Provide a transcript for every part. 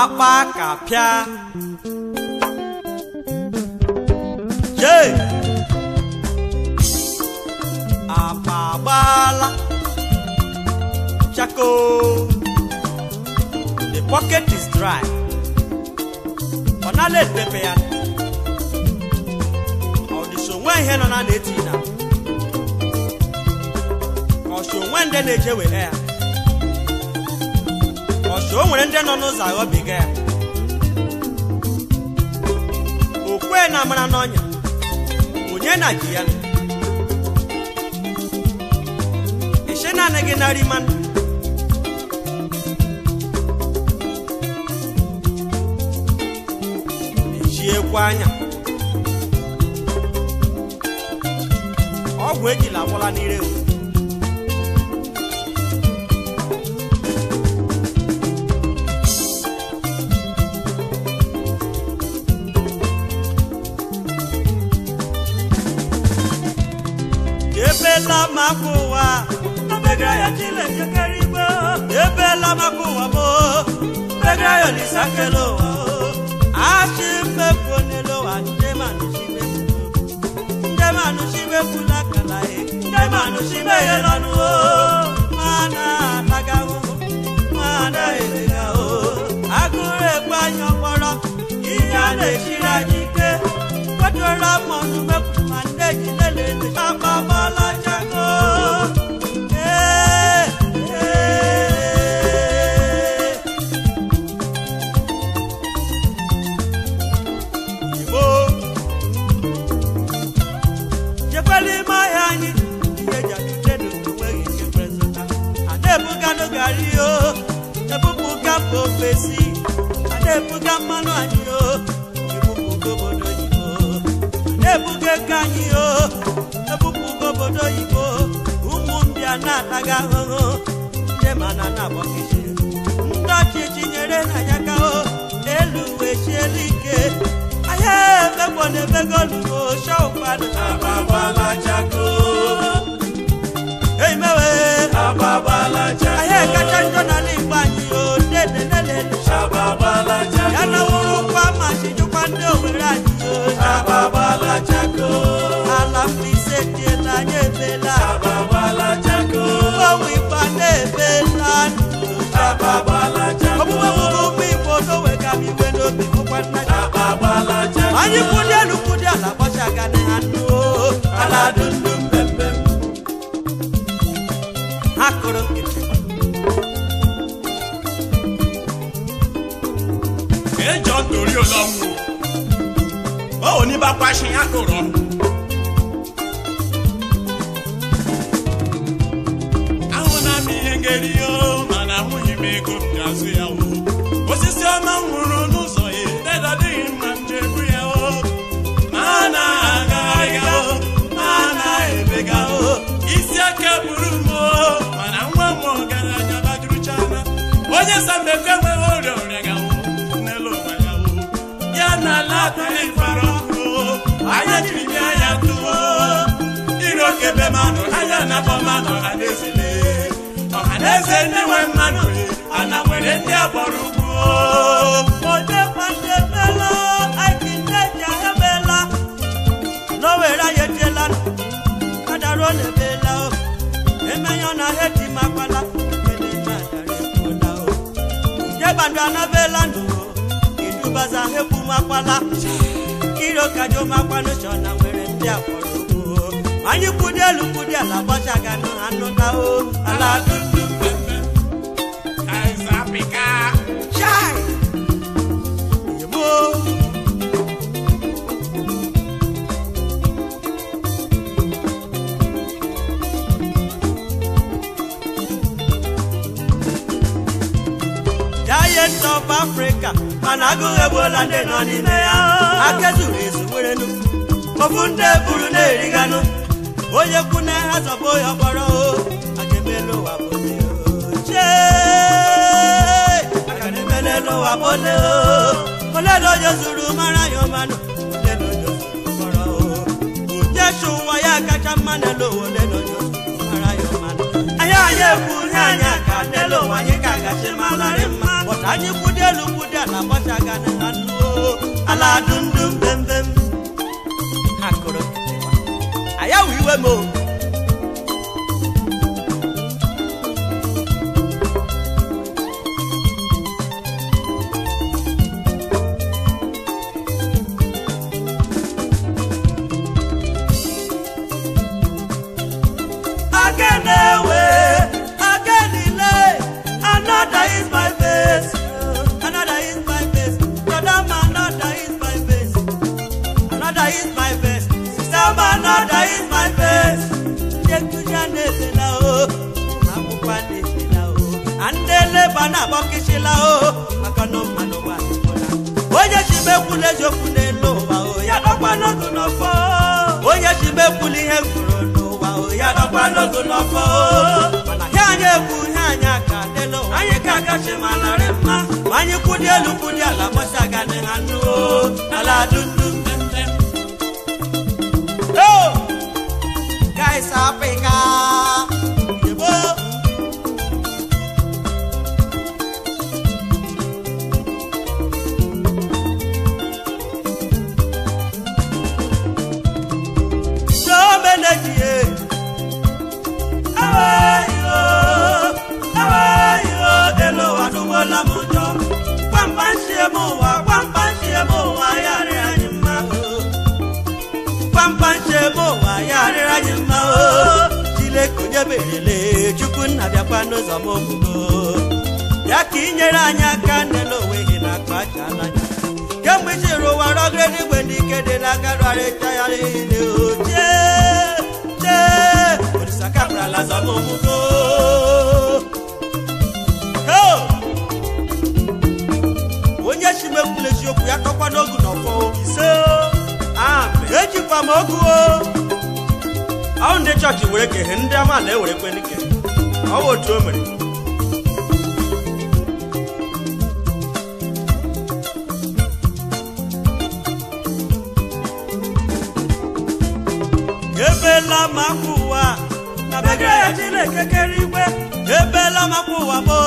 apa kapia ye apa bala chako the pocket is dry onale pepe ya audition when he no na deti na audition when de na je we ya audition when de no no za obiga ya okwe na mara n'onya onye na ji ya ishe na negi na riman ekwanya ọgwụ ejila akwụla n'ire ebela makuwa begra ya chile keribo ebela makuwa mo begra ya lisakelo ashime ponelo andemanu shibe kula kalae ndemanu shibe yelonu mana tagawo mana elegao agure gbanyo poro iya le shirajike kotora monu meku mandeji lele baba la jago Gario, the Buka Prophecy, and the Buka Manoanio, the Buka Bodoibo, the Buka Canio, the Buka Bodoibo, Umumbia Natagaho, the Manana Bokishi, Ndachi Chinere Yakao, Elu Shelike. I have the one ever gone to show Baba Jaco. Hey, Mawe, Ababala Jaco. I hear Kachana Limbanyo, Ababala Jaco. Yana Urupama, she took one over Radio, Ababala Jaco. Alafi said, Yela, Ababala Jaco. Oh, we found a Belan, Ababala Jaco. Oh, people know where can be when you people want my Ababala Jaco. And you put your look at the Bashagana and no, Aladun. Ejo tori Ọlọ́run o ní bá pa ṣe akoro àwọn na mi engeri o mana mu yime go gazu ya o osisi o ma nwuru n'ụzọ ye dedo dị mma njebu ya o mana aga ya o mana ebega o isi aka buru mo mana nwa mo gara anya baduru chana onye sambe kwe ore ore ga na la tele faroko aya jiri aya tu iro kebe manu aya na ba manu anezile aneze ni we manu ana nwere ndi aborugo oje pande bela akineja hebela no wera yetela kadaro ne bela emeyo na heti makwala ene na dare kola o je bandana bela no baza hebu makwala kiro kajo makwano shona were ndi akorogo anyi kudelu kudela bashaga no anota o ala dundu pepe kaizapika chai yemo Giant of Africa Manago ebola de noni meya akezuru esuwerenu ofunde buru na eriganu oye kune hazobo yoboro agemelo wabole che agemelo wabole ole lo yozuru mara yomanu ole lo yozuru koro ujeshu waya kacha manelo ole lo yozuru mara yomanu aya ye ku nyanya ka nelo wanye kaga chimalari ma botanyi kudelu kudela bochaga ne hanu ala dundum bembem hakoro aya wiwe mo bana bokishila o akano manowa oye shibekule jokune lo wa o ya dokwa no no fo oye shibekuli he kuro lo wa o ya dokwa no no fo bana hanye ku hanya ka delo anye ka ka shimalare ma wanyi kudielu kudiala masaga ne hanu ala dundu oh guys Africa Belele chukuna bya kwano za mogugo yakinyera anyaka nelo wehi na kwachala kemwe jiro waragre ni gwendi kede na garare tayari ne oje je urisaka brala za mogugo ho onye shime kule joku yakokwa nogu nofo ise eji pa moguo How the church will get him down and they will win again. How would Germany? Ebela Makua, Nabega Chile Keriwe, Ebela Makua Mo,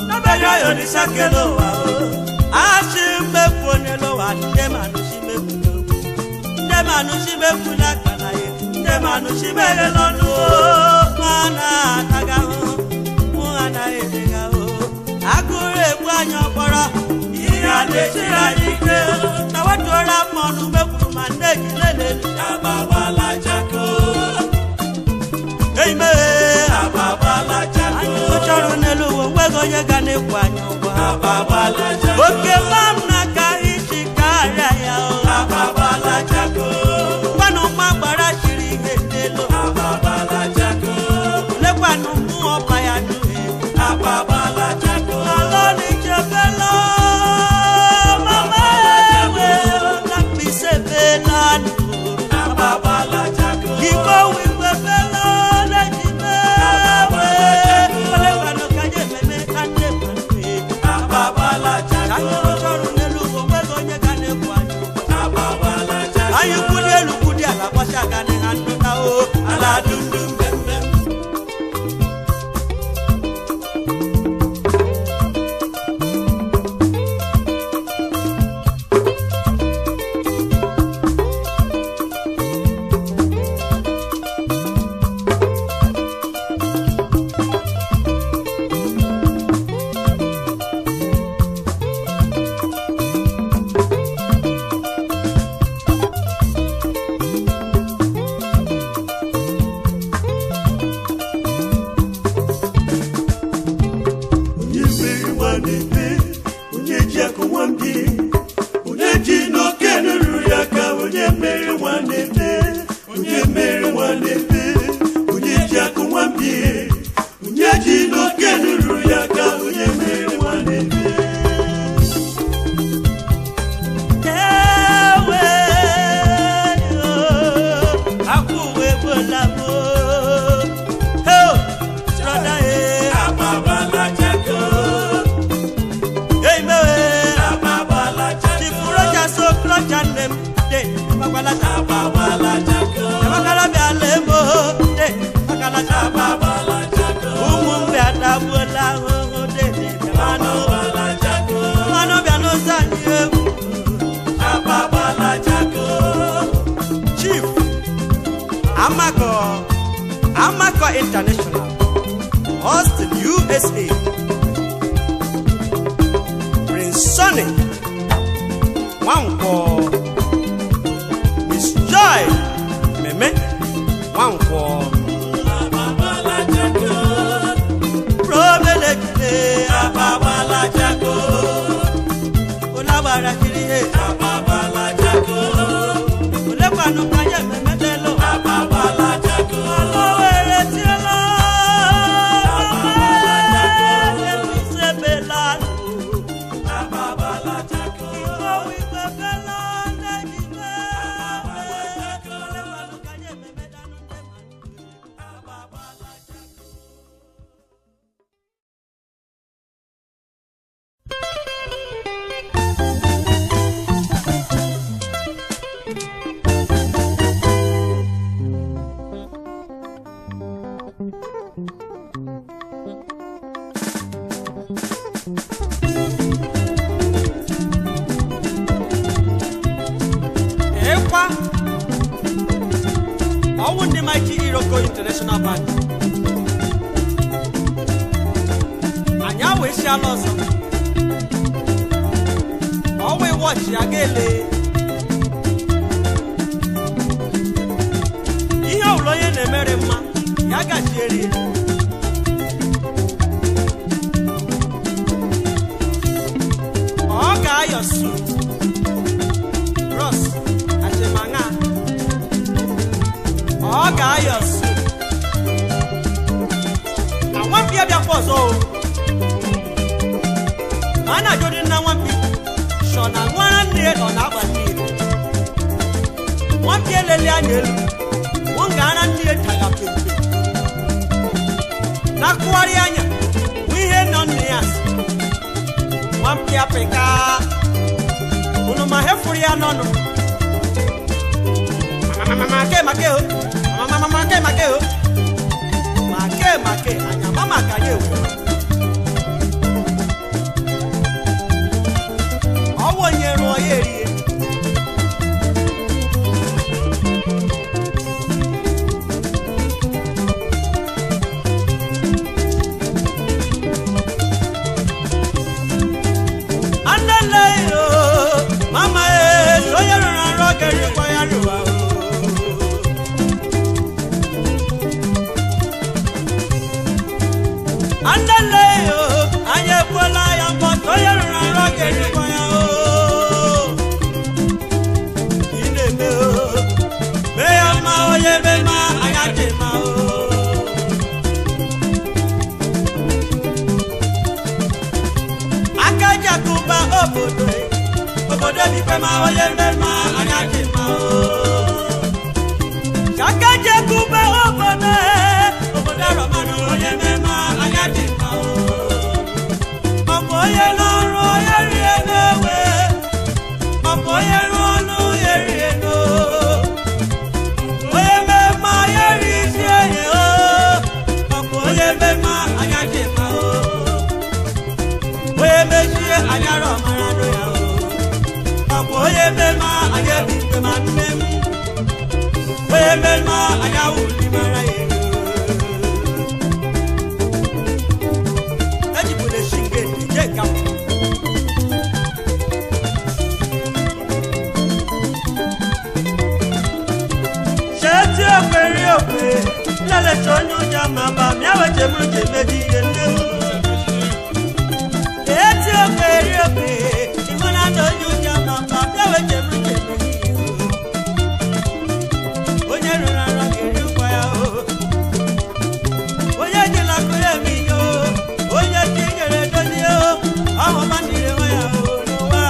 Nabega Yonisakelo, Ashim Bepunelo and Demanushime Punakanaye. Manushibele lono mana tagaho muana edegaho agure bwanyo bora iya deshira yike tawatora monu mekuru mande kilele ababala chako eime ababala chako ochoro nelu wego yega ne bwanyo ababala chako oke mamna ka ichikara ya ababala chako kwano mabara Ababala Jaco, Lepanu Opayanu, Ababala Jaco, Aloni Jabella, Mama, let me say Belanu, Ababala Jaco, he go with the Bella, let him Lepanu Kajeme, Ababala Jaco, Ababala Jaco, are you good? Look at la Pashagane and ala dundum bembem Babala Alpha International, Austin, USA. Prince Sonny Wanko, Miss Joy Meme Wanko, Promenade Ababala Jaco, Olabara Kiri Ababala Jaco, Olabano Kaya Memelo Ababala Jaco, Aloe Tiela Sebelano Ababala Jaco, we Babelana Ababala Kaya Memedano Ababala Jaco. The mighty Iroko International Band. Anya we shall also. All we watch Yagele. Ihe uloye ne mere mma yaga jeri. Oga ayosu. Ross Achemanga. Oga ayosu. Na one pia bia for so. Ana jodi na one pia. Shona one day on abani. One pia lele anyelu. One gana ndiye taga pepe. Na kuwari anya. We hear none nias. One pia peka. Uno mahefuri anono. Make o. Make o. Make anya mama kaye o. Owo yen ro ye ri. Andale yo mama e so ye ran ro keri kwa ya ruwa. Andale yo aye bola ya mo to ye ran ro keri kwa ya o. Ine me o me ya ma o ye me ma aya je ma o. Akaja kuba obodo mi pe ma o ye me ma aya je ma o. Akaja kuba obodo romano o ye me ma aya je ma o. Omo ye loro ye ri enewe. Omo ye ronu ye ri eno. O ye me ma ye ri se ye o. Omo ye me ma aya je ma o. O ye me se aya ro mara do ya o. Omo ye me ma aya bi pe ma nem. O ye me ma aya wu li mara ye. Lale tonyo jamamba miawe jemunje medie nemu. Eti ope imona tonyo jamamba miawe jemunje medie. Onye rura rangeri kwa ya o. Onye jila kure mi yo. Onye tigere dozi yo. Aho mandire wa ya o no wa.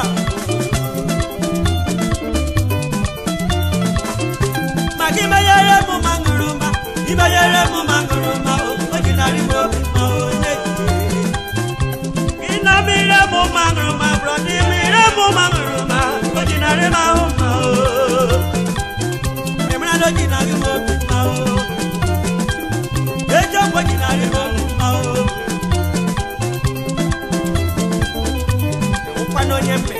Magima yere mu manguruma. Ibayere mu manguruma o. Ojinari mo ma o ne. Inamire mu manguruma brodi mire mu manguruma. Ojinari ma o ma o. Emra do jinari mo ma o. Ejo ojinari mo ma o. O pano nyempe.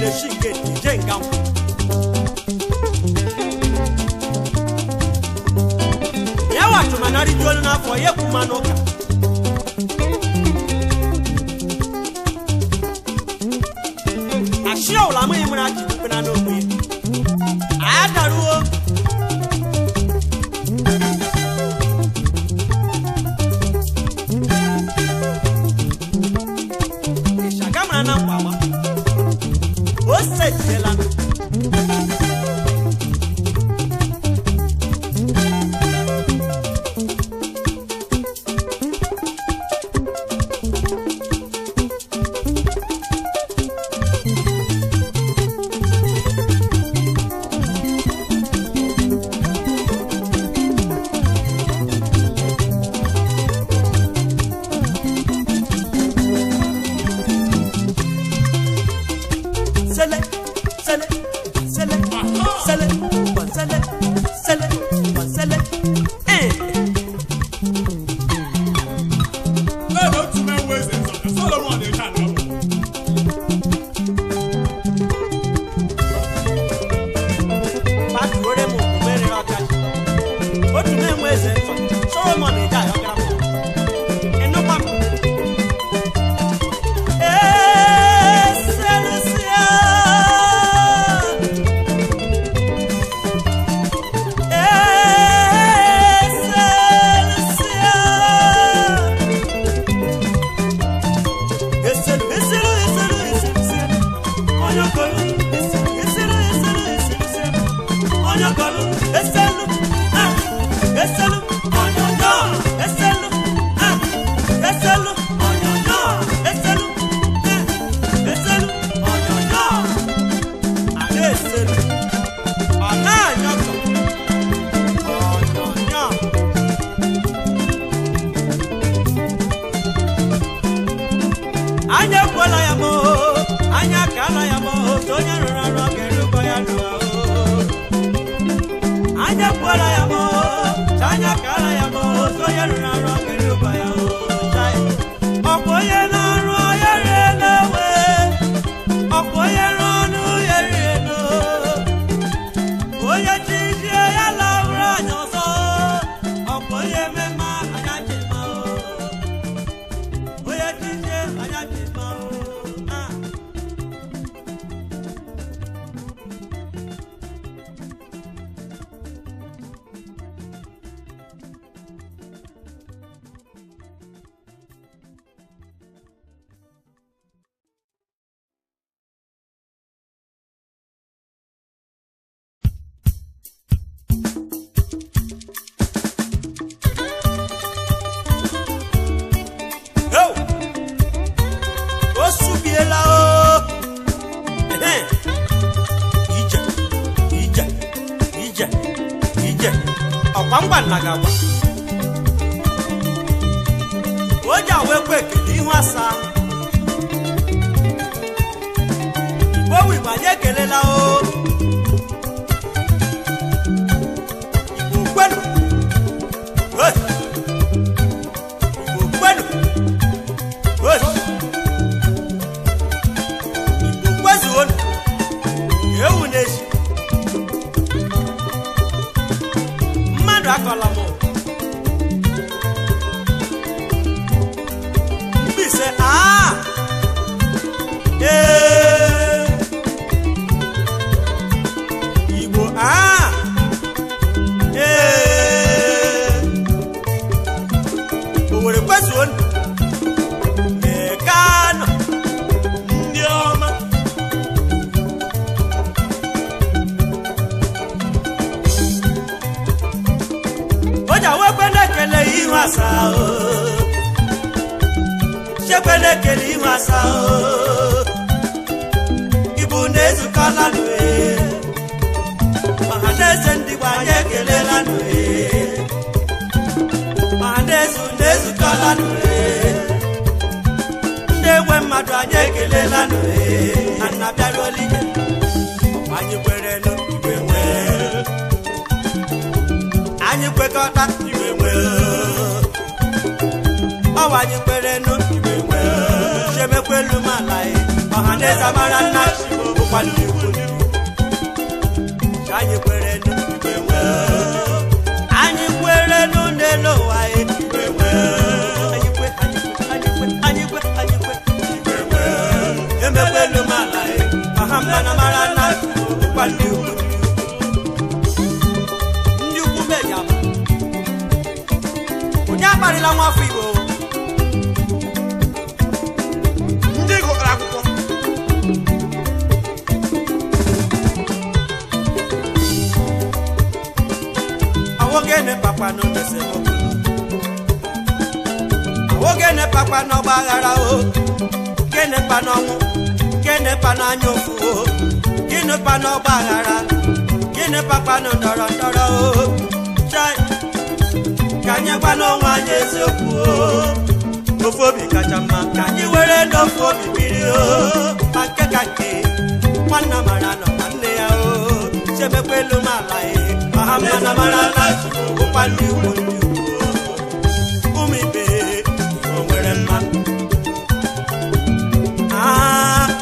Shinge Jengam Yawa to manari jolna for yekumanoka Ashia ulama imra kipena no bi Adaruo Shagama na mama Osetela Nagawa Oja wekwe ihu asa Ibo wi baye kelela o Ibo kwenu Hey Ibo kwenu Hey Ibo kwezu onu Ewu neshi Akolamo Mbi se Igbo Owere kwezu onu Mekano Ndị ọma Oja wepele kele ihu asa o Shepele kele ihu asa o Ibu nezukala nwe Mahaneze ndigwa nye kele la nwe Mahanezu nezukala nwe Ndewe mmadụ anyị kele la nwe Anabia rolije Anyị kwere no iwe nwe Anyị kwekọta iwe nwe Ọwa anyị kwere no iwe nwe Shemekwelu malaye ọhaneze mara nna bụkwa ndị ukwu anyị kwere anyị kwere n'elu ụwa anyị kwe emekwelu m ala ọha mmanụ mara nna bụkwa ndị ukwu meji ama onye akparịla nwa afọ Igbo ndị gụrụ akwụkwọ awogene papa no nesebo awogene papa no baghara o gene pa no ọnwụ gene pa na anyofu o gene pa no baghara gene papa no ndọrọ ndọrọ o chai kanye pa no nwa anyị eziokwu o ofu obi kacha mma ka anyị were n'ofu obi biri o nke ka nke nwanna mara nọ nwanne ya o chemekwelu m ala ọha mmanụ mara na ụkwa ndị ugwu ụmụ ibe Igbo nwere mmadụ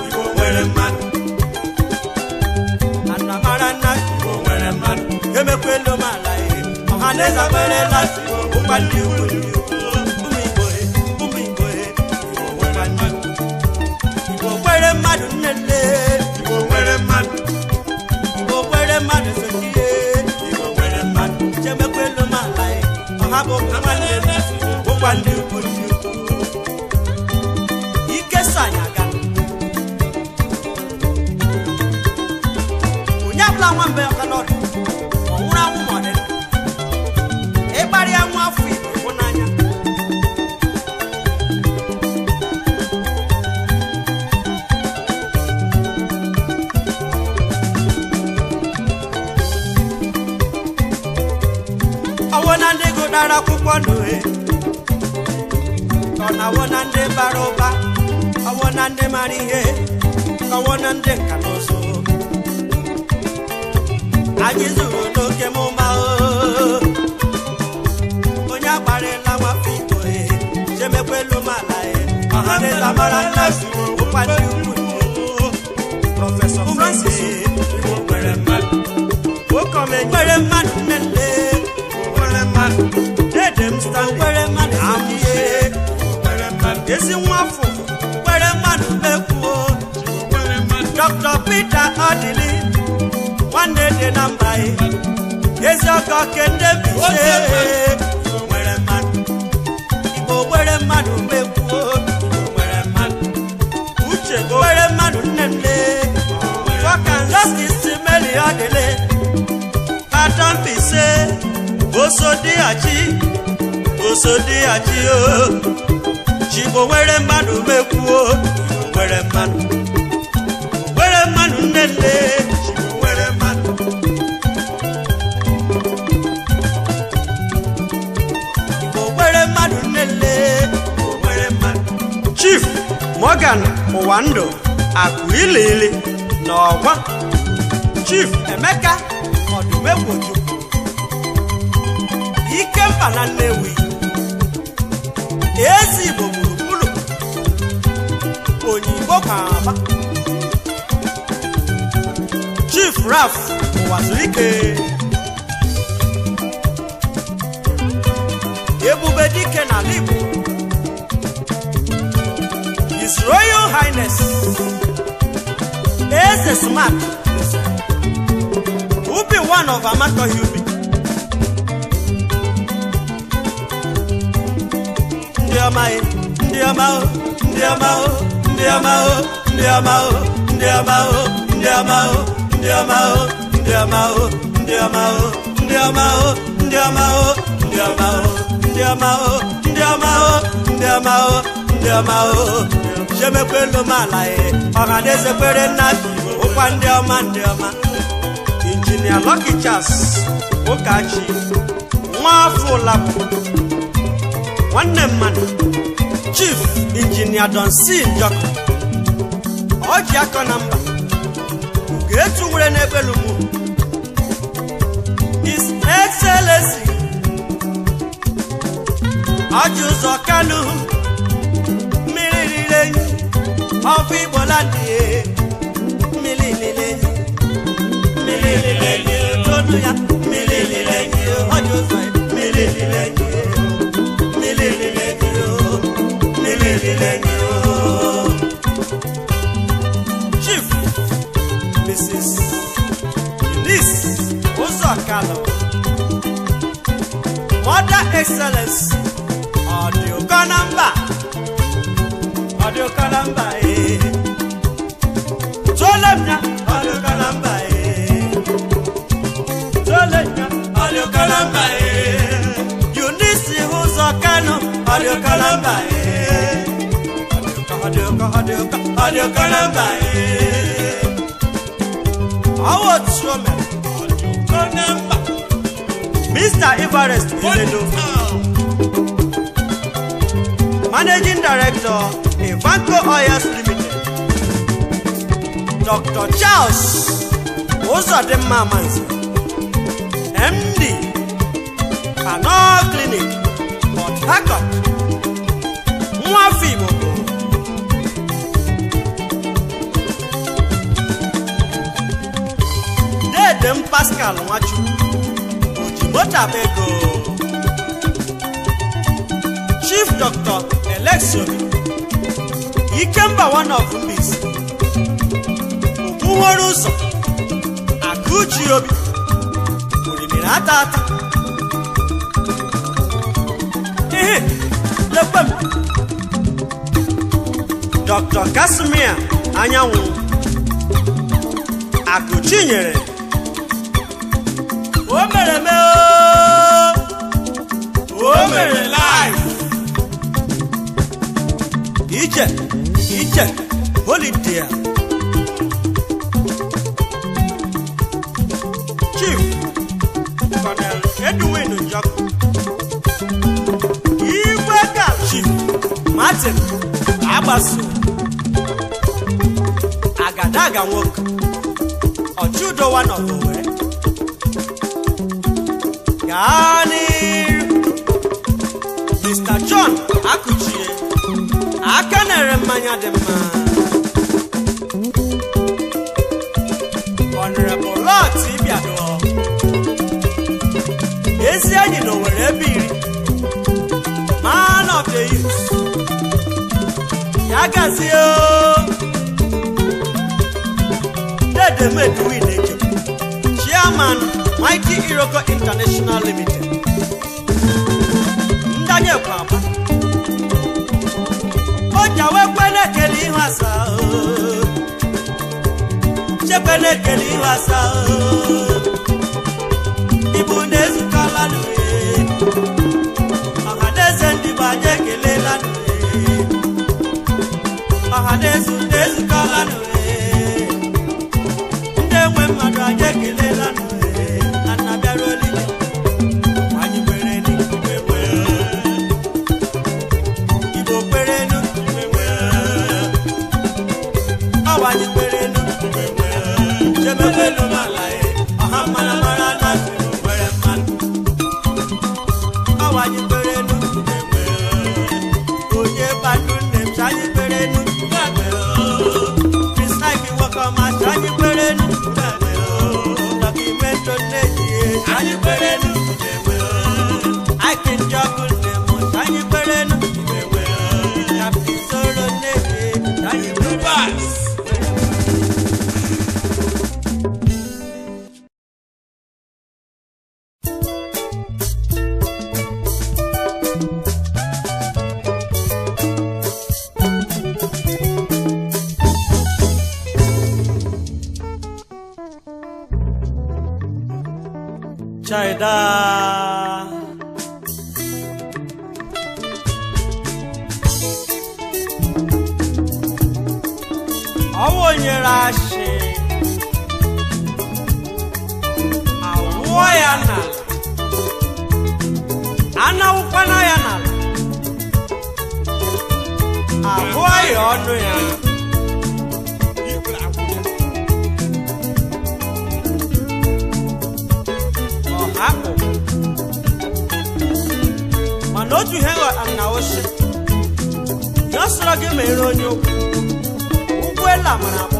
Igbo nwere mmadụ ana mara na Igbo nwere mmadụ emekwelu m ala ọha na-eze merela ụkwa ndị ugwu ụmụ Igbo Igbo nwere mmadụ nnenne Igbo nwere mmadụ Igbo nwere mmadụ sokie chemekwelu m ala ọha bụ ụkwa ndị ukwu ike so anyị aga onye abụla nwa mbe ọka n'ọdụ ọ nwụrụ anwụ ma ọ dị ịkparịa nwa afọ Igbo hụ n'anya ọwụ na ndị gụdara akwụkwọ ndụ ọ na-awụ na ndị bara ụba ọwụ na ndị mara ihe ọwụ na ndị nka na ụzụ anyị zuru n'oke mụma onye akparịla nwafọ Igbo chemekwelu m ala ọha na-eze mara nna ụkwa ndị ukwu Prọfesọ Francis Igbo nwere mmadụ nwoke nwere mmadụ nnenne Edem sta nwere mmadụ amụhe ezi nwafọ nwere mmadụ mekwuo Dr. Peter Odili nwanne dị na mba ezi ọkọ kende bise nwere mmadụ Igbo nwere mmadụ mekwuo Uche nwere mmadụ nnenne Justice Meli Odili Adam Bise osodiachi o Chigbo nwere mmadụ mekwuo nwere mmadụ nnenne Chigbo nwere mmadụ Igbo nwere mmadụ nnenne nwere mmadụ Chief Morgan Ụwandụ Akụilili na Ọgwa Chief Emeka Ọdụmegboju ike mba na Nnewi ezi Igbo gburugburu Onyigbo Kaba Chief Raf Ụwazurike Ebube Dike n'ala Igbo His Royal Highness Eze Smart Ubi one of Amato Ubi ndị ọma chemekwelu m ala ọha na-eze kwere nna ụkwa ndị ọma Injinia Lucky Charles Okachi nwafọ Ụlapụ nwanne mmadụ Chief Injinia Donsi Njọkụ ọjị akọ na mba Ugetu nwere n'ebelu mụ His Excellency Ọjị ụzọ Kanu mmiri riri enyi of Ibolandi mililile tonuya mililile ojo sai mililile Chief Mrs. Eunice Uzokalo Mother Excellence Audio Kanamba Tolemnya Audio Kanamba Audio Kanamba Eunice Uzokalo Audio Kanamba Audio Kanamba Award Showman Audio Kanamba Mr. Everest Iledo Managing Director Ivanko Oils Limited Dr. Charles Ozadema Manzi MD Kano Clinic Port Harcourt Mwafi Boko Dedem Pascal Mwachu Ojimota Bego Chief Doctor Election Ikemba one of these Obuworuso Akuchi Obi Urimirata Lepem Dr. Kasimia Anyanwu Akuchi nyere Omereme Omere life Ije holiday Chief Colonel Edwin Njoku Iweka Chief Martin Abasu Agadaga nwoke Ojudo one of Owerri Gani Mr. John Akuchie Akanere mmanya dị mma Honorable Lot Ibiado Ezi anyị na Owerri ebiri Man of the Youth Yagazie Dedemedu Wineke Chairman Mighty Iroko International Limited Ndanye Kwaba Ojawe kwene keli wasa Chepene keli wasa Ibunezu kalanu Ahadezu ndibaje kelelanu Ahadezu kalanu Ndemwe madaje kelelanu Anabiaroli Wanyibwereni wewe Ibo kwerenu Wanyibwerenu wewe Jemewelu malaye Ahamana marana Were man Wanyibwerenu wewe Oye badune Wanyibwerenu wewe Misaki wakama Wanyibwerenu wewe Documento neji Wanyibwerenu wewe I can juggle them Wanyibwerenu wewe Captain Soro neji Wanyibwerenu Chaida Awo nyere ashe Awo ya n'ala Anawụkwana ya n'ala Ahụ ya ọnụ ya Ọhapụ mana otu ihe ghọtara na ose ya sọrọ gị mere onye okwu wela mara akpọ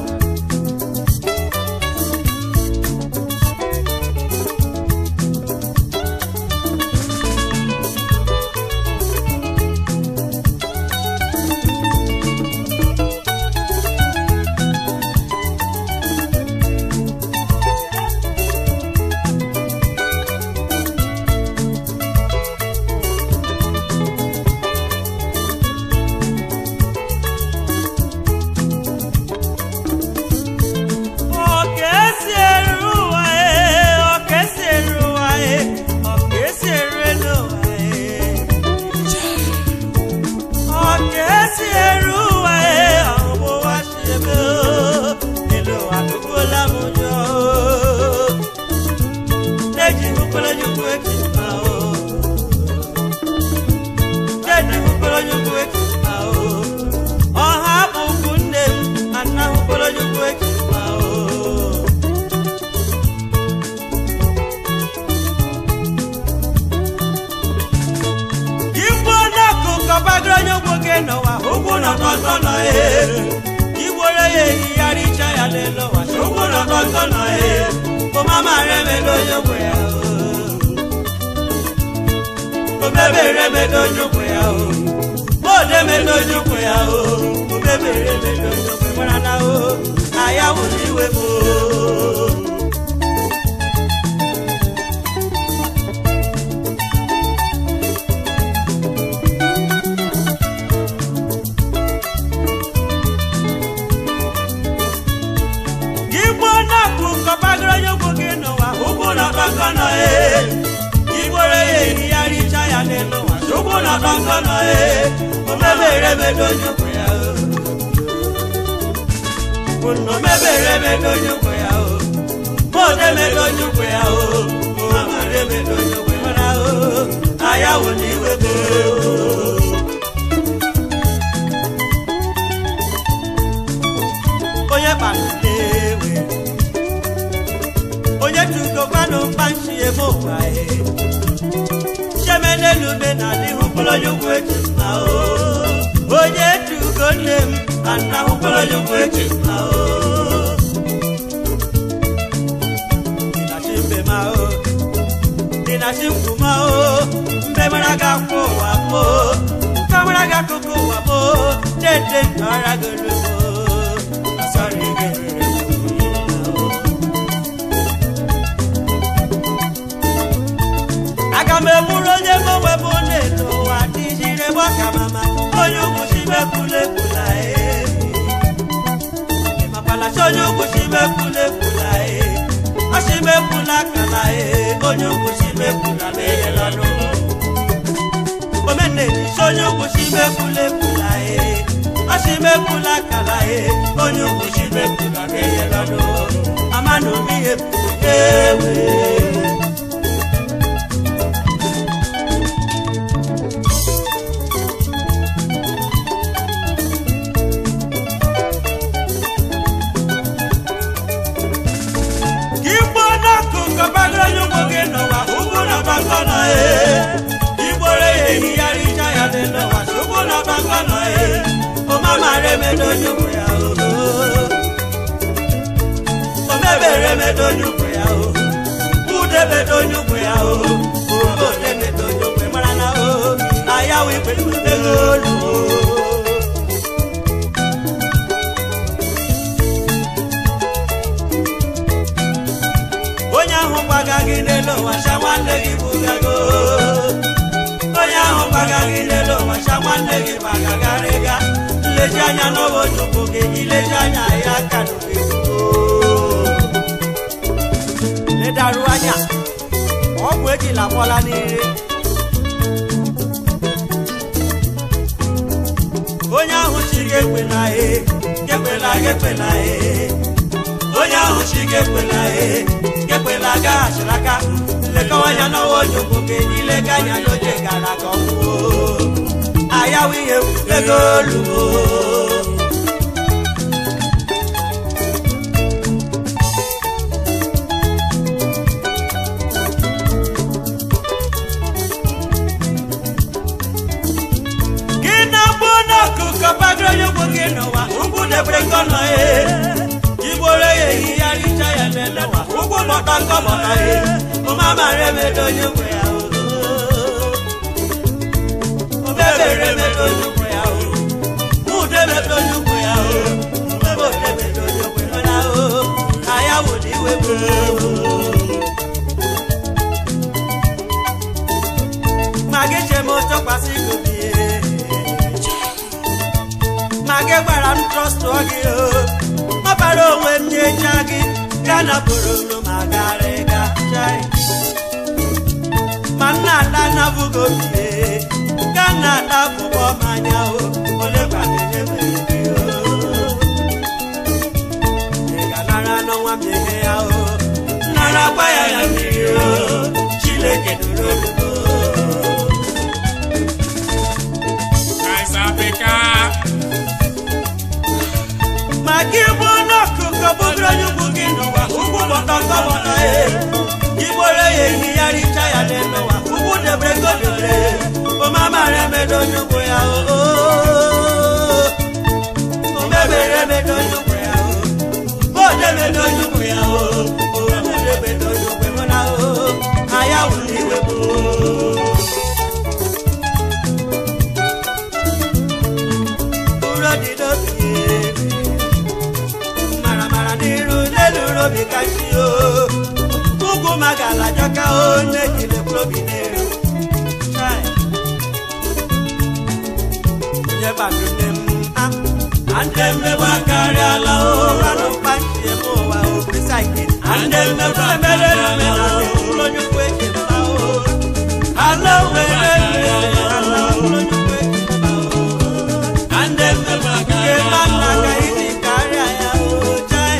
Kina bona kuka bagro yuko kinowa, ubu de brengono bọ̀tọ̀ kọ́ bọ̀tọ̀ yìí mo máa máa rẹ́ mi lójú pé ya o. mo bẹ́ẹ̀ bẹ̀rẹ̀ mi lójú pé ya o. mú dé mi lójú pé ya o. mo dé mi lójú pé ya o. àyàwó ní ìwé mi o. màgé ṣe mo tọ́pa sí gòmí ẹ̀. màgé gbára ń trọ́sì ọ̀gì o. má bàrà òwe ní ẹja gí. Gana burunu magarega chai Mana dana bugo bie Gana da bugo manya o Ole kwanene meke o Ega nara no wa meke ya o Nara kwaya ya meke o Chile ke duro dugo Kaisa Africa Magibu no kuko bugro nyubu gino wa Ubu bota kabona e Ibole ye hiyari chaya neno wa Ubu debre go debre O mama reme do nyubu ya o O bebe reme do nyubu ya o O debe do nyubu ya o O debe do nyubu ya o Aya uliwe bo Uro di do biye Robi kashio Mugu magala joka o Nekile probinero Chai Nye badunem Andeme wakari ala o Rano panchi emo wa o Presaike Andeme wakari ala o Ulo nyukwe kemba o Ala uwele Ala ulo nyukwe kemba o Andeme wakari ala o Kemba kaiti kari aya o Chai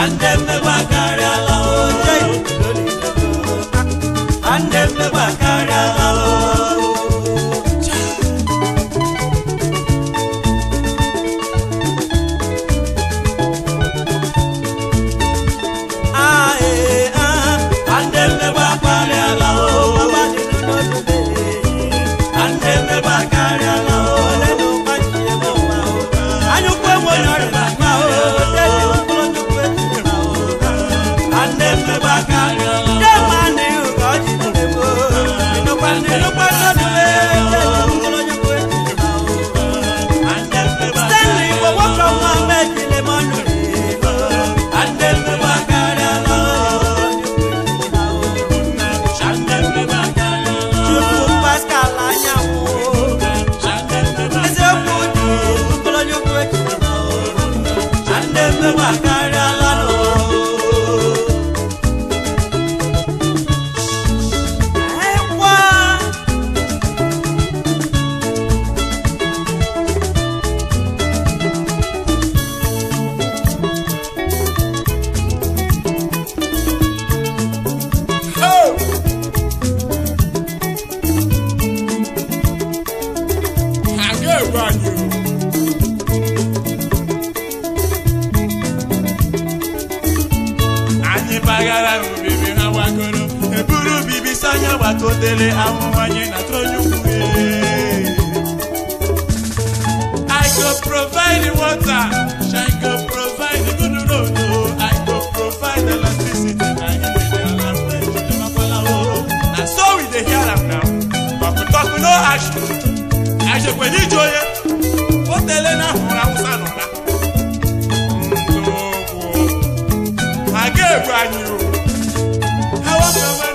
Andeme wakari ala o Chai Andeme wakari ala o Andeme wakari ala o Mama dinu no dube Andeme wakari ala o Lenu panchi emo wa o Anyukwe mo nyore ma o Tete ukulo nyukwe ma o Andeme wakari ala o Demani ugoji dube Inukwa no dube Tete ukulo nyukwe ma o Andeme wakari Stanley wo wako ma meji le monuri Andeme wakari ala o Totele amwanye na tronyukwe I go provide the water Shall go provide the good road I go provide the electricity And so we dey hear am now But we talk no action I just when you joy Totele na hura usa no na I get brand new How am I